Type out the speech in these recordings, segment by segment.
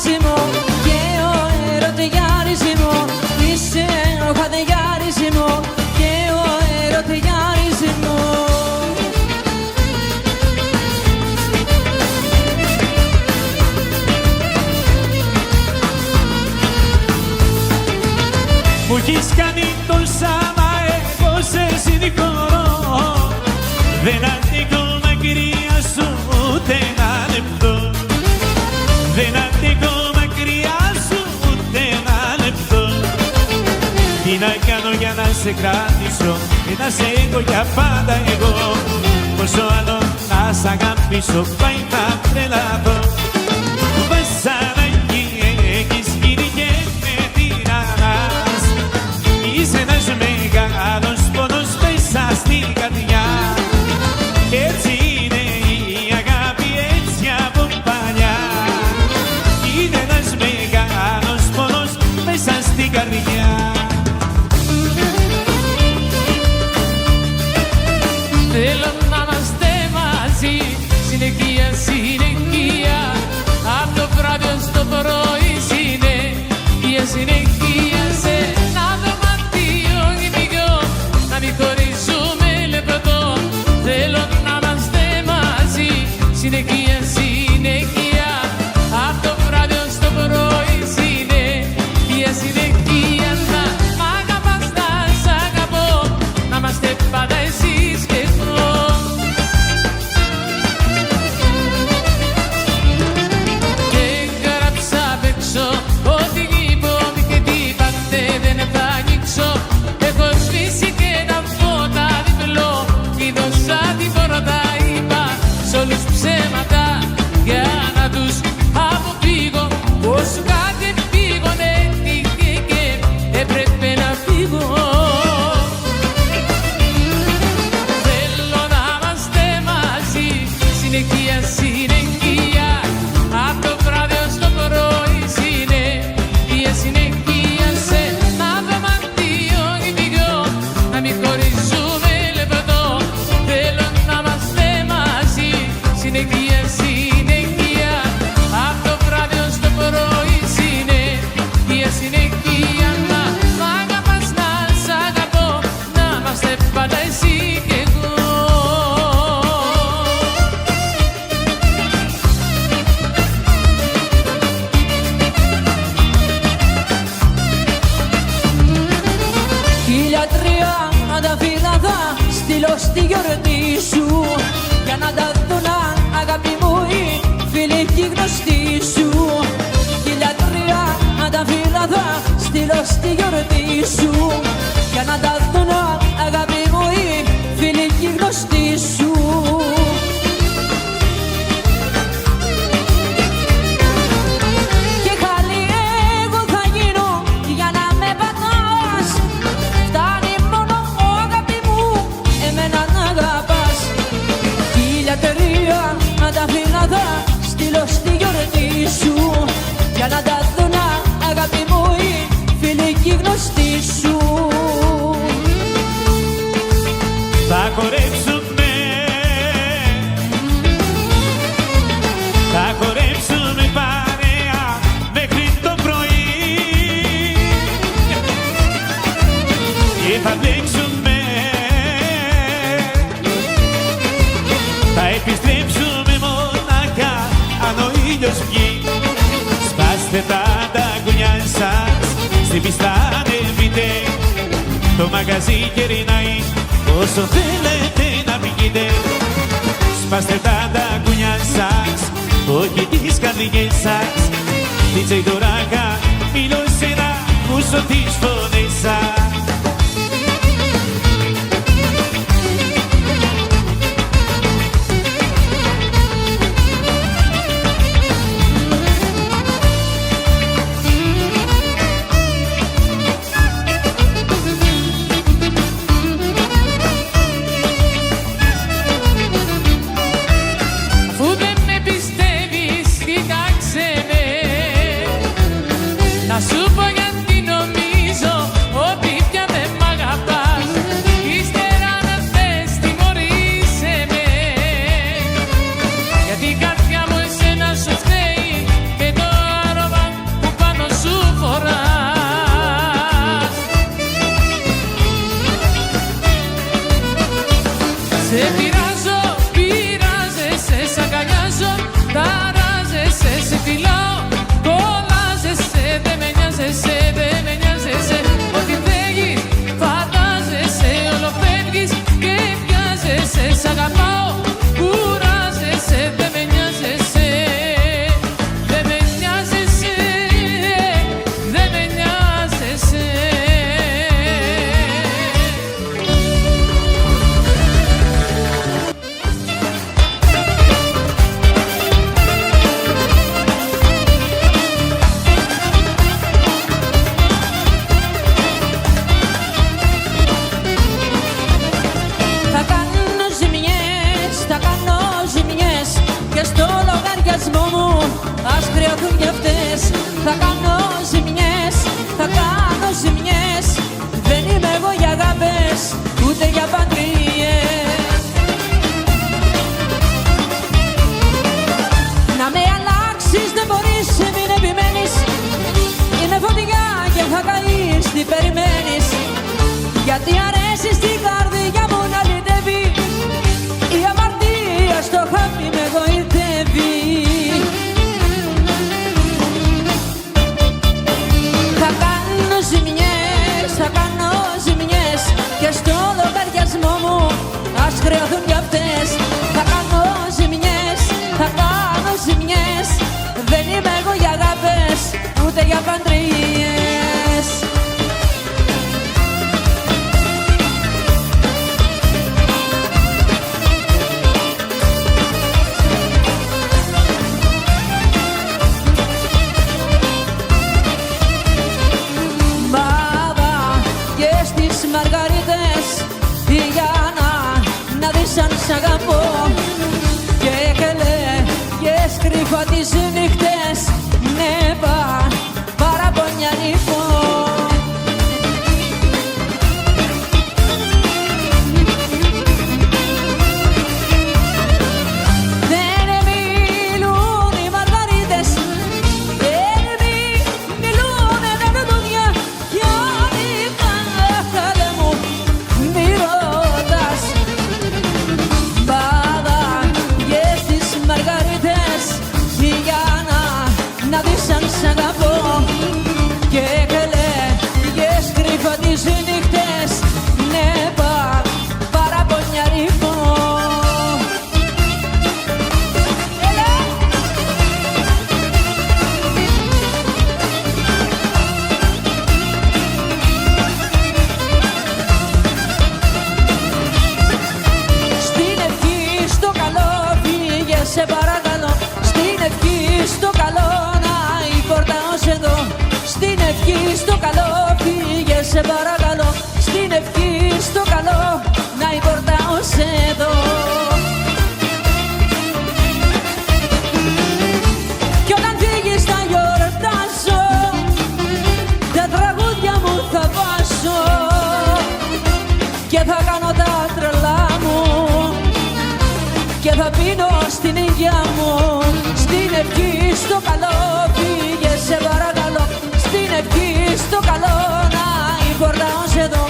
χαδεγιάρισιμο και ο ερωτεγιάρισιμο. Είσαι ο χαδεγιάρισιμο και ο ερωτεγιάρισιμο. Μου έχεις κάνει τόσα, μα εγώ σε συγχωρώ. Δεν αντέχω μακριά σου ούτε ένα λεπτό. Δεν αντέχω μακριά σου ούτε ένα λεπτό. Τι να κάνω για να σε κρατήσω και να σε έχω για πάντα εγώ. Πόσο άλλο να σ' αγαπήσω πάει να τρελαθώ. Βασανάκι έχεις γίνει και με τυραννάς. Είσαι ένας μεγάλος πόνος μέσα στην καρδιά. Έτσι είναι η αγάπη έτσι από παλιά. Είναι ένας μεγάλος πόνος μέσα στην καρδιά. Θέλω να είμαστε μαζί, συνεχεία, συνεχεία. Απ' το βράδυ ως το πρωί, συνεχεία, συνεχεία. Σε ένα δωμάτιο γυμνικό, να μην χωρίζουμε λεπτό. Θέλω να είμαστε μαζί, συνεχεία, συνεχεία. Απ' το βράδυ ως το πρωί, συνεχεία, συνεχεία. Να μ' αγαπάς, να σ' αγαπώ, να είμαστε πάντα εσείς και εγώ. Και γράψα απ' έξω ότι λοιπόν και τίποτε δεν θα ανοίξω. Έχω σβήσει και τα φώτα διπλό, κλείδωσα την πόρτα, είπα σ' όλους ψέματα για να τους αποφύγω. Πως κάτι φύγον έτυχε και έπρεπε να φύγω. Θέλω να είμαστε μαζί, συνεχεία, συνεχεία. Απ' το βράδυ ως το πρωί, συνεχεία, συνεχεία. Σε ένα δωμάτιο γυμνικό, να μην χωρίζουμε λεπτό. Θέλω να είμαστε μαζί, συνεχεία, συνεχεία. Απ' το βράδυ ως το πρωί, συνεχεία, συνεχεία. Να μ' αγαπάς, να σ' αγαπώ, να είμαστε πάντα εσύ και εγώ. Χίλια τριάντα φύλλα θα στείλω στη γιορτή σου, για να τα δουν αγάπη μου οι φίλοι και οι γνωστοί σου. Χίλια τριάντα φύλλα θα στείλω στη γιορτή σου, για να τα δουν αγάπη μου οι φίλοι και οι γνωστοί σου. Και χάλι εγώ θα γίνω για να με πατάς. Φτάνει μόνο αγάπη μου εμένα να αγαπάς. Χίλια τριάντα φύλλα θα στείλω στη γιορτή σου, για να τα δουν αγάπη μου οι φίλοι και οι γνωστοί σου. Θα χορέψουμε, θα χορέψουμε παρέα μέχρι το πρωί και θα παίξουμε, θα επιστρέψουμε μονάχα αν ο ήλιος βγει. Σπάστε τα ταγκουνιά σας, στην πίστα ανεβείτε, το μαγαζί γερνάει όσο θέλετε να πηγείτε. Σπάστε τα ταγκουνιά σας, όχι τις καρδιές σας. DJ Doraga, μιλώ εσένα, ακούσω τις φωνές σας. Να σου πω γιατί νομίζω Γιατί αρέσει στην καρδιά μου να λυτεύει, η αμαρτία στο χάπι με γοητεύει. Θα κάνω ζημιές, θα κάνω ζημιές και στο λογαριασμό μου ας χρεωθούν κι αυτές. Θα κάνω ζημιές, θα κάνω ζημιές, δεν είμαι εγώ για αγάπες, ούτε για παντρίες. Μπαμπα και στις μαργαρίτες για να δεις αν σ' αγαπώ. Και καλέ και σκρύφα τις νύχτες, ναι παραπονιά λοιπόν. Δεν μιλούν οι μαργαρίτες, δεν μιλούν τα δοντούδια, κι ό,τι πάθαλε μου μη ρωτάς. Μπαμπα και στις μαργαρίτες για να δεις αν σ' αγαπώ. Και καλέ και σκρύφα τις νύχτες, ναι παραπονιά λοιπόν. Στην ευχή στο καλό φύγε σε παρακαλώ, στην ευχή στο καλό να η πόρτα ως εδώ. Στην ευχή στο καλό φύγε σε παρακαλώ, στην ευχή στο καλό να η πόρτα ως εδώ. Κι όταν φύγεις θα γιορτάσω, τα τραγούδια μου θα βάζω και θα κάνω τα τρελά μου και θα πίνω στην υγειά μου. Στην ευχή στο καλό φύγε σε παρακαλώ, στην ευχή στο καλό να η πόρτα ως εδώ.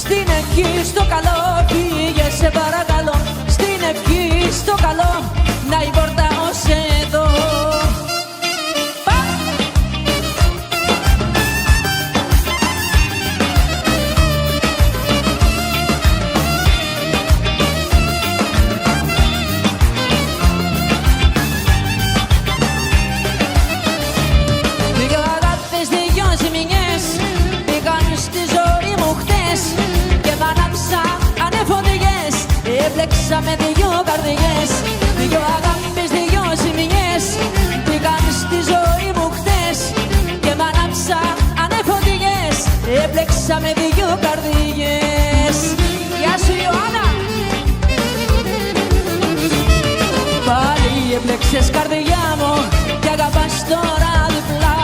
Στην ευχή στο καλό φύγε σε παρακαλώ, στην ευχή στο καλό να η πόρτα ως εδώ. Δυο αγάπες, δυο ζημιές μπήκαν στη ζωή μου χτες και μ' ανάψαν ανεφοδιές, έπλεξα με δυο καρδιές. Δυο αγάπες, δυο ζημιές μπήκαν στη ζωή μου χτες και μ' ανάψαν ανεφοδιές, έπλεξα με δυο καρδιές. Γεια σου Ιωάννα! Πάλι έπλεξες καρδιά μου και αγαπάς τώρα διπλά.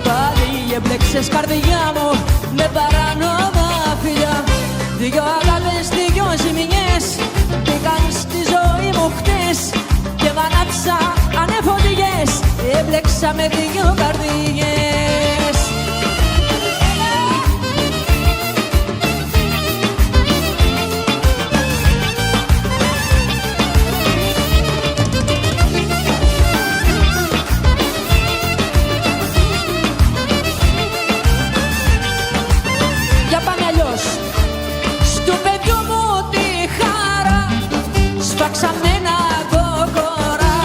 Πάλι έπλεξες καρδιά μου με παράνομα φιλιά. Δυο αγάπες, δυο ζημιές μπήκαν στη ζωή μου χτες και μ' ανάψα ανεφοδιές, έπλεξα με δυο καρδιές. Για πάμε αλλιώς. Στου παιδιού μου τη χαρά σφάξαμε ένα κοκορά.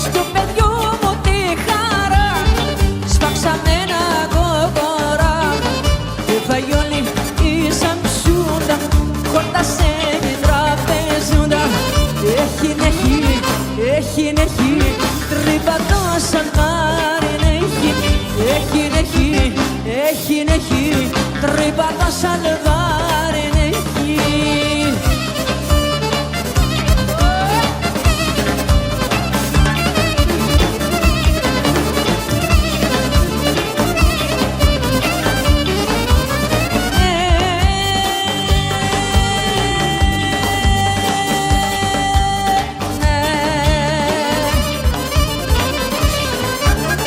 Στου παιδιού μου τη χαρά σφάξαμε ένα κοκορά. Έφαγε όλη η σαμψούντα, χόρτασε την τραπεζούντα. Έχει τρύπα το σαλβάρι έχει τρύπα το σαλβάρι έχει.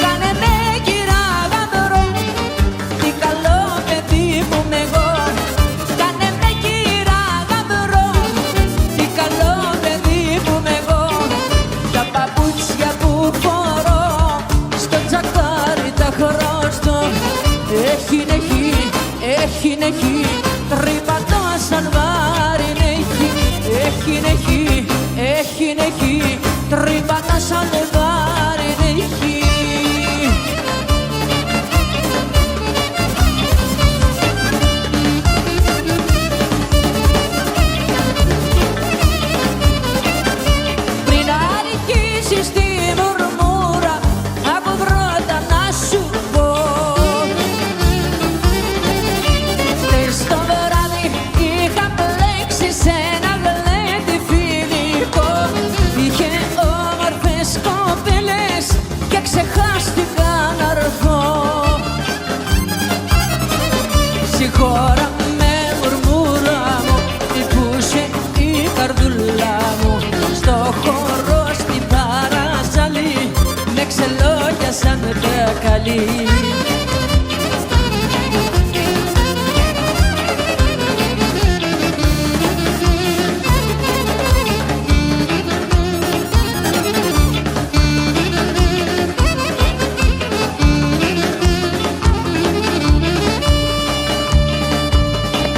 Κάνε με κύρα γαμπρό, τι καλό παιδί που είμαι εγώ. έχει, τρύπανα σαν λεβάρι δεν έχει. Πριν αρχίσεις τη μουρμούρα, άκου πρώτα να σου πω. Χθες το βράδυ είχα πλέξει σε ένα γλέντι φιλικό. Είχε όμορφες κοπέλες και ξεχάστηκα να έρθω. Συγχώρα με μουρμούρα μου, υπούσε η καρδούλα μου. Στο χώρο στην παραζαλή με ξελόγιασαν τα καλή.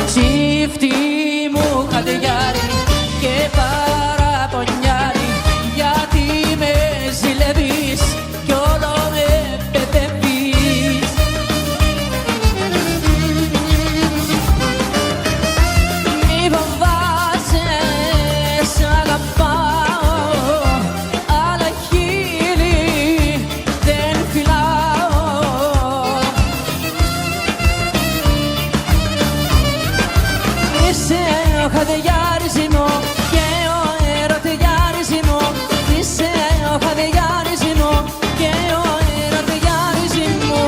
Τσίφτη μου χαντεγιάρι και παραπονιάρι, γιατί με ζηλεύεις κι όλο με πεπαιπείς. Μη φοβάσαι, σ' αγαπάω, άλλα χείλη δεν φυλάω. Είσαι ο χαδεγιάρης μου και ο ερωτεγιάρης μου. Είσαι ο χαδεγιάρης μου και ο ερωτεγιάρης μου.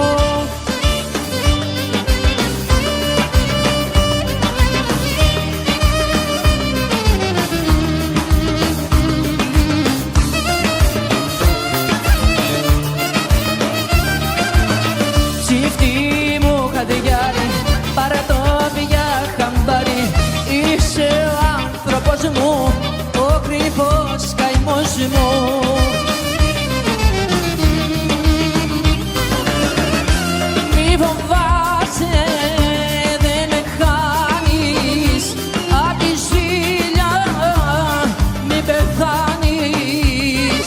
Τσίφτη μου χαδεγιάρη, πάρε το πια χαμπάρι. Είσαι ο άνθρωπος μου, ο κρυφός καημός μου. Μη φοβάσαι, δεν με χάνεις, απ' τη ζήλια μη πεθάνεις.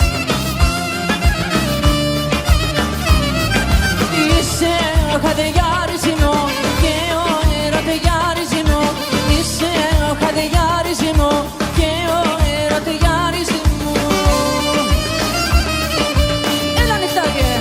Είσαι ο χαδεγιάρης μου και ο ερωτεγιάρης μου. Είσαι ο χαδεγιάρης μου και ο ερωτεγιάρης μου. Έλα νυχτάκε.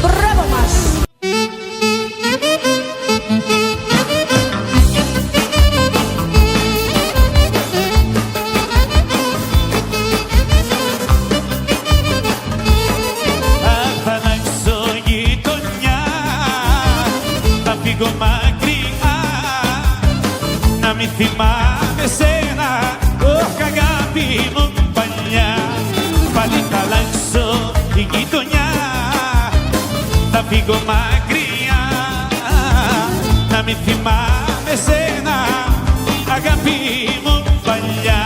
Μπράβο μας. Θα αλλάξω γειτονιά, θα φύγω μακριά, να μην θυμάμαι σένα, όχι αγάπη μου παλιά. Πάλι θα αλλάξω γειτονιά, θα φύγω μακριά, να μην θυμάμαι σένα, αγάπη μου παλιά.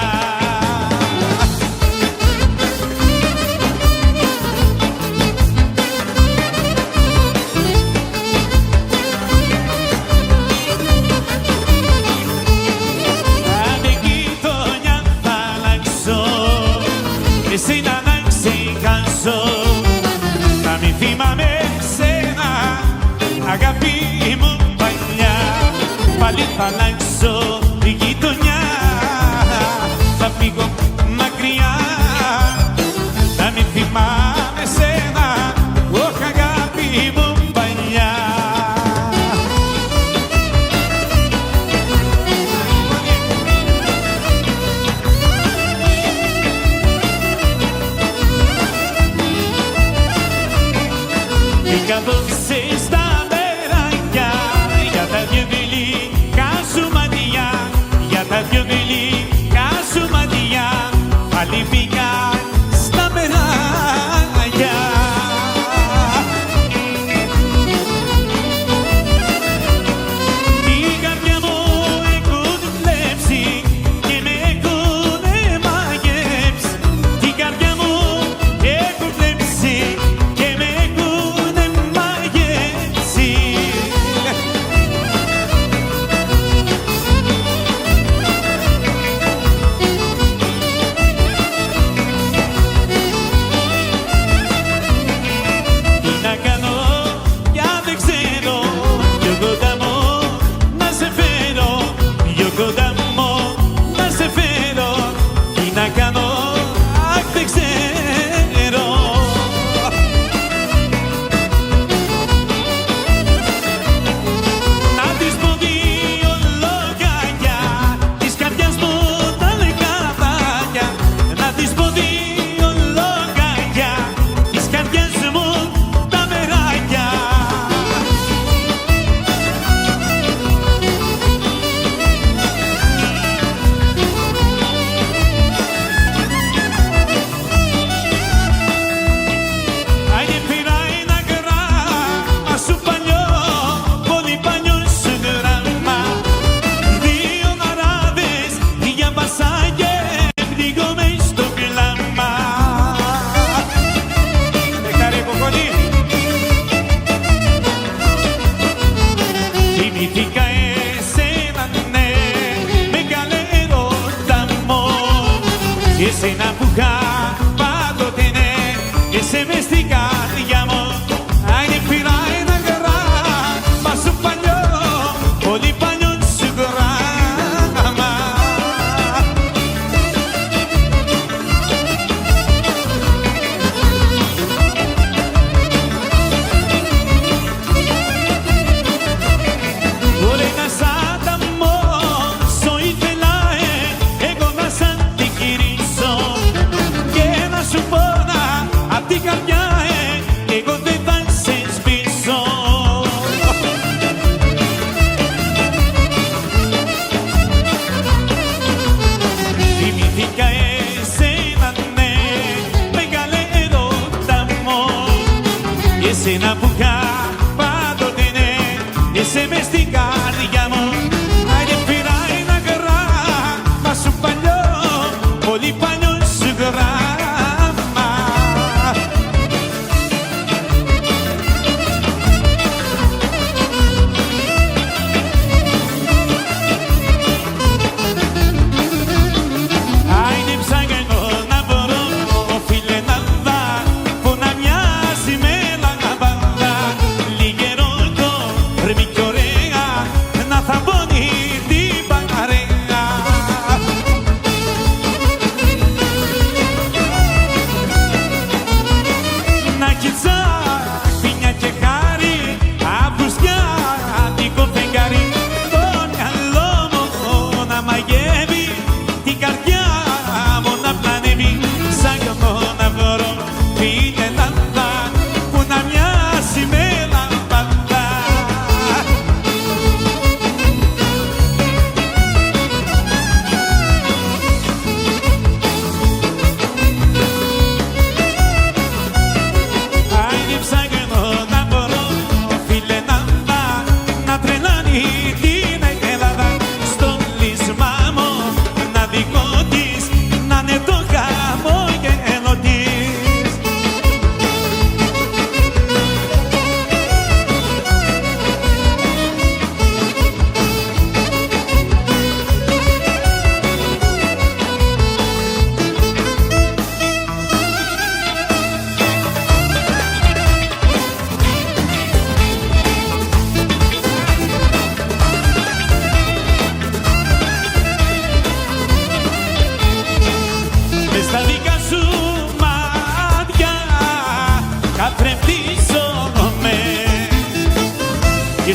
Εσένα να ξεκάσω, να μην θυμάμαι σένα, αγάπη μου παλιά. Πάλι θα αλλάξω τη γειτονιά, θα φύγω μακριά, να μην θυμάμαι σένα, όχι αγάπη μου παλιά.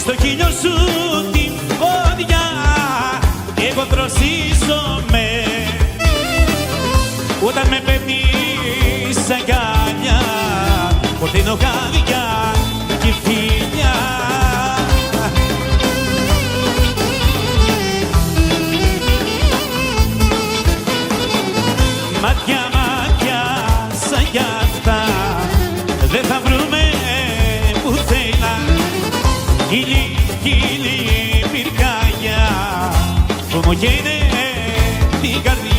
στο χείλιο σου την φωτιά εγώ δροσίζομαι όταν με παίρνεις αγκαλιά ποτέ είναι χάδια και φιλιά. Μάτια, μάτια σαν κι αυτά δεν θα βρούμε πουθενά. Χίλι, χίλι πυρκάγια που μου καίνε την καρδιά.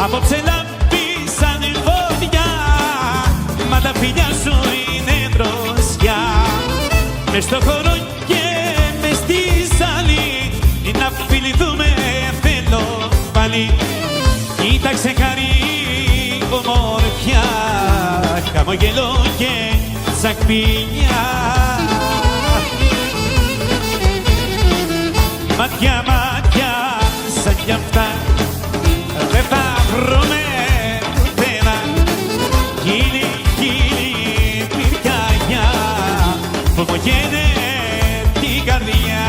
Απόψε λάμπησαν φωτιά, μα τα φιλιά σου είναι δροσιά. Μες στο χώρο και μες στη ζάλη, να φιληθούμε θέλω πάλι. Κοίταξε χαρή ομορφιά, χαμογελό και τσακπινιά. Μάτια, μάτια σαν κι αυτά δεν θα βρούμε πουθενά. Χίλι, χίλι πυρκαγιά που μου καίνε την καρδιά.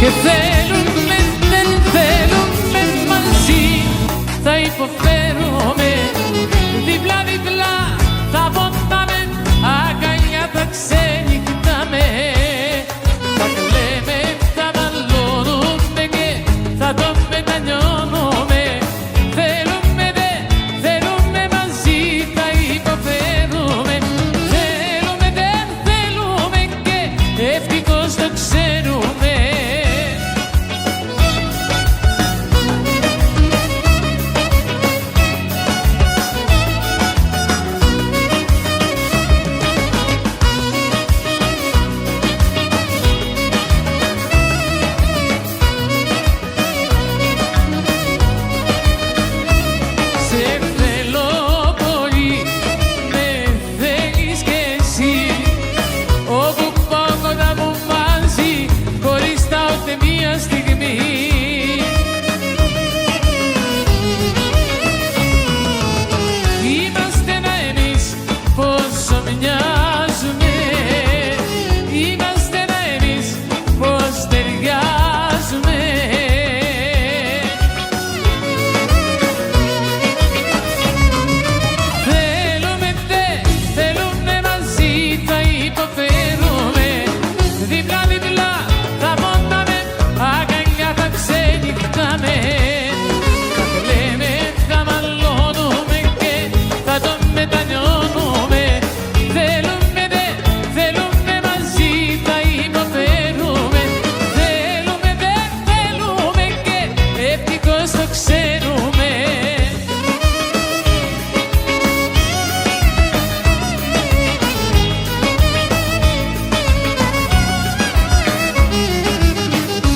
Και θέλουμε, δεν θέλουμε μαζί, θα υποφέρουμε, δίπλα-δίπλα θα ποντάμε, αγκαλιά θα ξενυχτάμε. Θα κλαίμε, θα μαλώνουμε και θα το μετανιώνουμε. Θέλουμε, δεν θέλουμε μαζί, θα υποφέρουμε. Θέλουμε, δεν θέλουμε και ευτυχώς το ξέρουμε.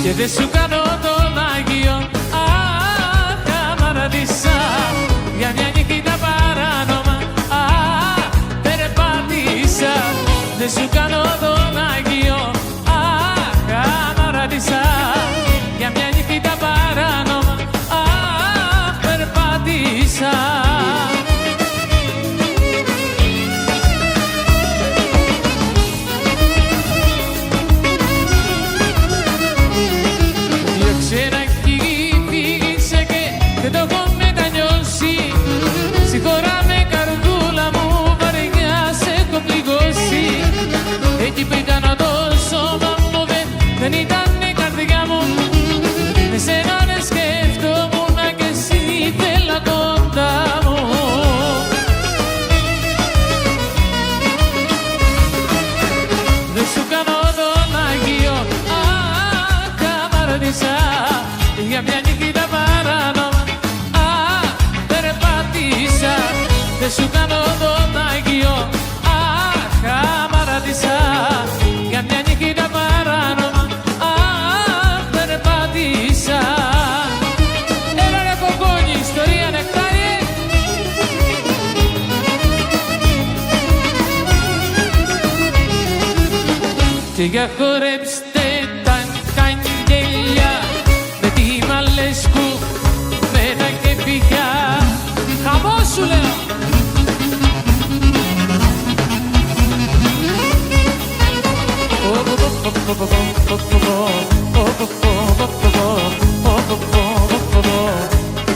Και δεν σου κάνω τον Άγιο καμαραντίσα, για μια νύχτα παράνομα περπάτησα. Δεν σου κάνω τον Άγιο καμαραντίσα, για μια νύχτα παράνομα περπάτησα. Εκεί που ήταν το σώμα μου δεν ήταν η καρδιά μου. Εσένα δεν σκεφτόμουν και εσύ ήθελα κοντά. σου κάνω δωτάκιο. Αχ, αμαρατήσα για μια νύχτα παράνομα. Αχ, περπάτησα. Έλα ρε κοκκόνι, ιστορία νεκτάρι. Και για χορέψτε τα καγγέλια με τη Μαλέσκου, με τα κεφιά. Χαμός σου λέω.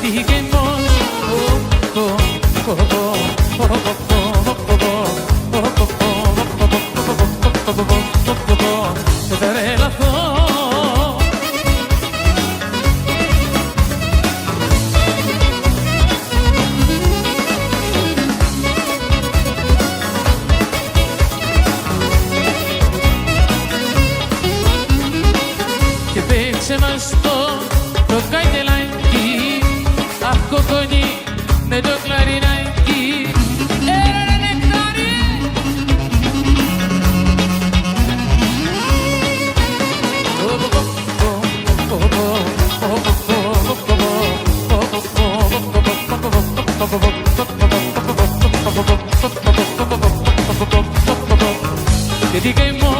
Τι γεμός. Δεν θα τρελαθώ. Και παίξε μας το καγγελάκι. Αχ, κοκκονί με το κλαρινάκι. Έλα ρε νεκτάρι. Και τι καημό.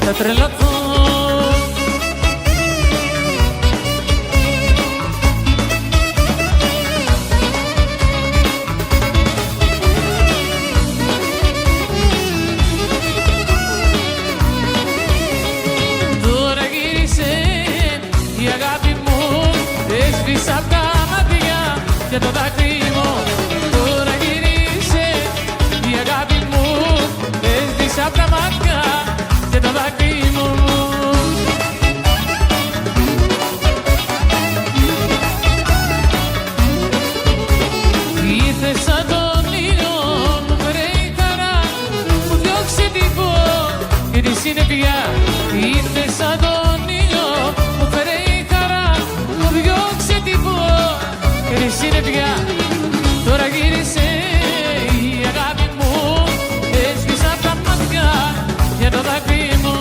Θα τρελαθώ. Τώρα γύρισε η αγάπη μου, έσβησα απ' τα μάτια και το δάκρυ μου. Τώρα γύρισε η αγάπη μου, έσβησα απ' τα μάτια και το δάκρυ μου. Ήρθε σαν τον ήλιο, μου φέρε η χαρά, μου διώξε την πόρτα και τη συννεφιά. Ήρθε σαν τον ήλιο, μου φέρε η χαρά, μου διώξε την πόρτα και τη συννεφιά. Τώρα γύρισε η αγάπη μου, έσβησα απ' τα μάτια και το δάκρυ μου.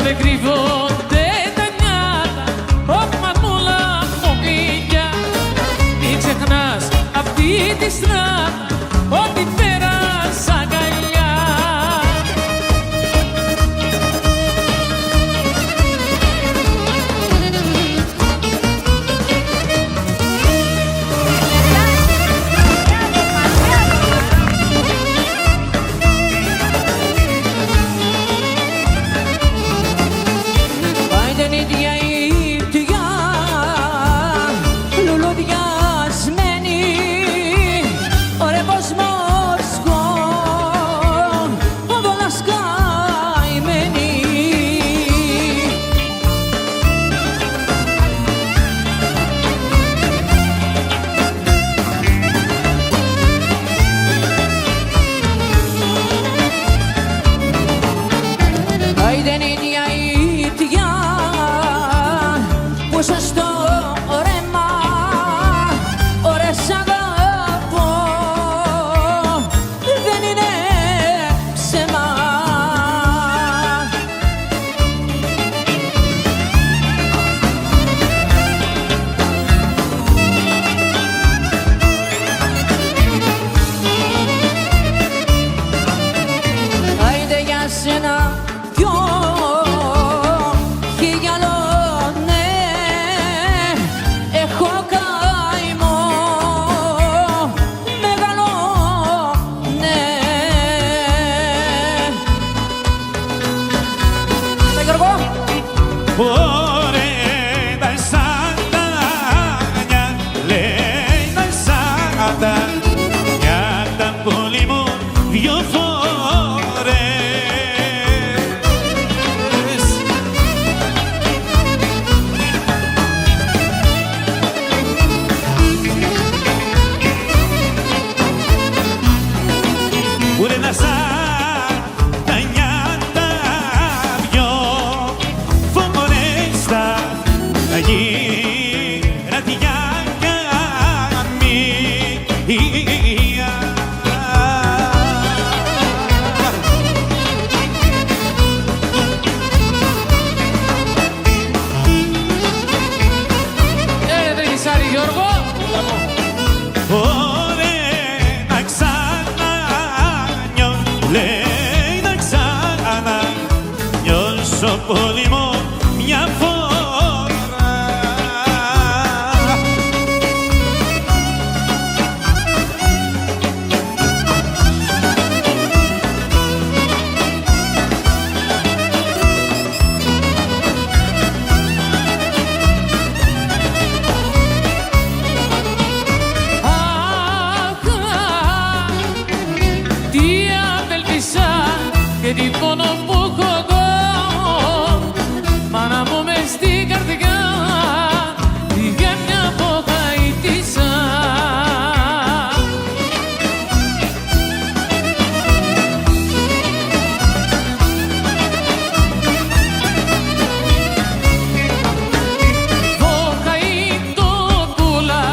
dove κρύβονται τα νιάτα, όπου μαρμούλα μου γλυκιά. Μην ξεχνάς αυτή τη στράτα, ό,τι πέρασα αγκαλιά. Πολύμο μια φορά. Αχ, τι απελπίσα και τι πόνο που έχω εγώ. Μάνα μου μες στην καρδιά πήγε μια αποχαΐτησα. Βοχαΐτοπούλα,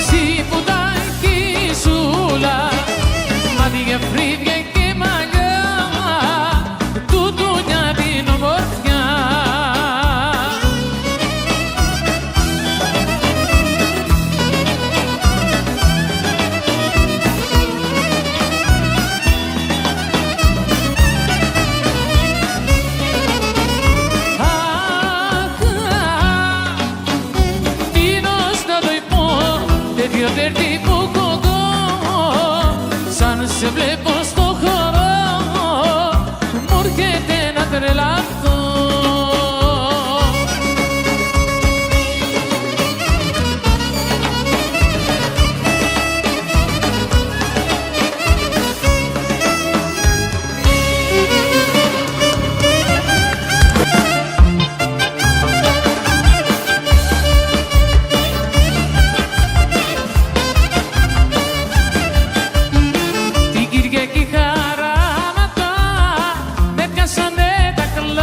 σιπουτάκι σούλα, μάτια φρύδια και μαλλιά, τούτουνια την ομορφιά. Δέρτη που κοντώ, σαν σε βλέπω στο χώρο, μου έρχεται να τρελαθώ. Την Κυριακή χαράματα με πιάσανε τα καλά.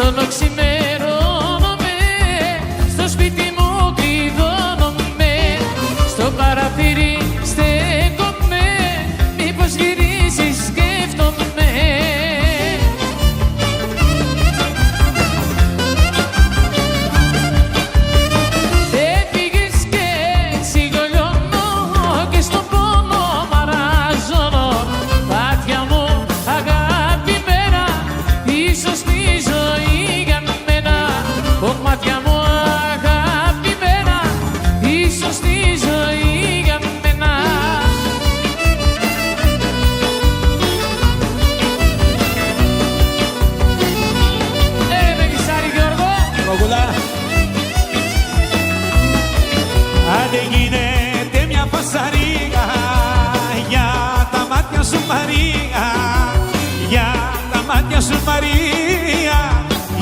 όλο ξημερώνομαι, στο σπίτι μου κλειδώνομαι, στο παραθύρι στέκομαι, μήπως γυρίσεις σκέφτομαι. Έφυγες και σιγολιώνω και στον πόνο μαραζώνω, μάτια μου αγαπημένα, ίσως τη ζωή για μένα. Ω μάτια μου αγαπημένα, ίσως τη ζωή για μένα. Μεγισάρη Γιώργο. Κοκουλά. Άντε γίνεται μια φασαρία για τα μάτια σου Μαρία, για τα μάτια σου Μαρία,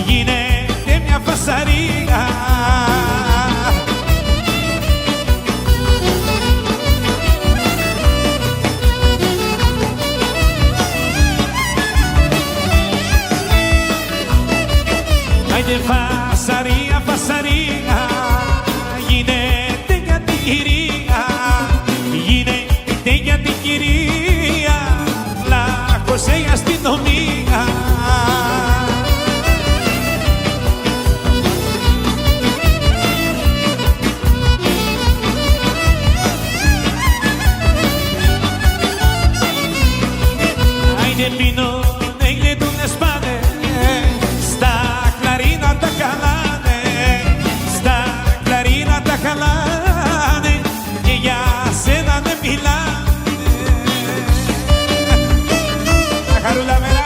γίνεται μια φασαρία. Άιντε φασαρία, φασαρία, γίνεται για την κυρία, γίνεται για την κυρία, λάκωσε η αστυνομία. Άιντε πίνωνε, γλεντούνε σπάνε, στα κλαρίνα τα χαλάνε, στα κλαρίνα τα χαλάνε και για σένα δεν μιλάνε. Τα χαρούλα μέρα.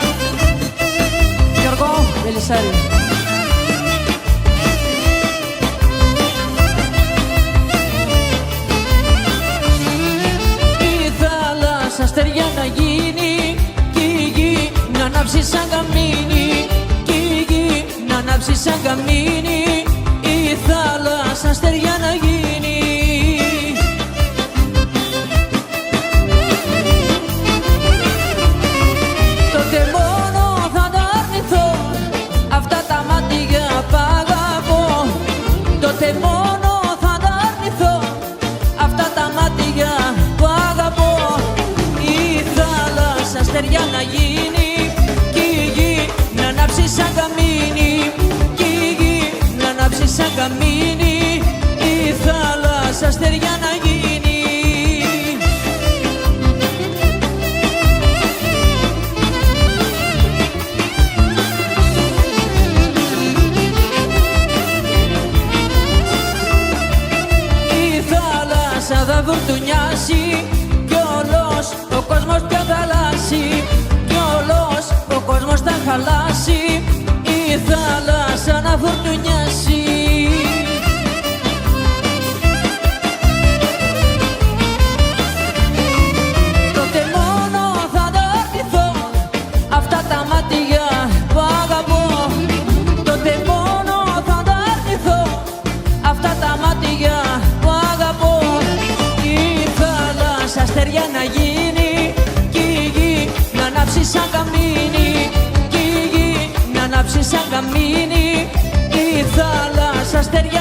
Γιώργο Βελισσάρη. Η θάλασσα αστέρια να γίνει κι η γη να ανάψει σαν καμίνι, κι η γη να ανάψει σαν καμίνι, η θάλασσα αστέρια να γίνει. Τότε μόνο θα τα αρνηθώ αυτά τα μάτια που αγαπώ, τότε μόνο θα τα αρνηθώ αυτά τα μάτια που αγαπώ. Η θάλασσα αστέρια να γίνει κι η γη να ανάψει σαν καμίνι, κι η γη να ανάψει σαν καμίνι, η θάλασσα αστέρια να γίνει. Η θάλασσα θα βουρτουνιάσει κι όλος ο κόσμος πια θα αλλάσει, κι όλος ο κόσμος θα χαλάσει, η θάλασσα να βουρτουνιάσει. Τότε μόνο θα τα αρνηθώ αυτά τα μάτια που αγαπώ, τότε μόνο θα τα αρνηθώ αυτά τα μάτια που αγαπώ. Η θάλασσα αστέρια να γίνει κι η γη να ανάψει σαν καμίνι, κι η γη να ανάψει σαν καμίνι, η θάλασσα αστέρια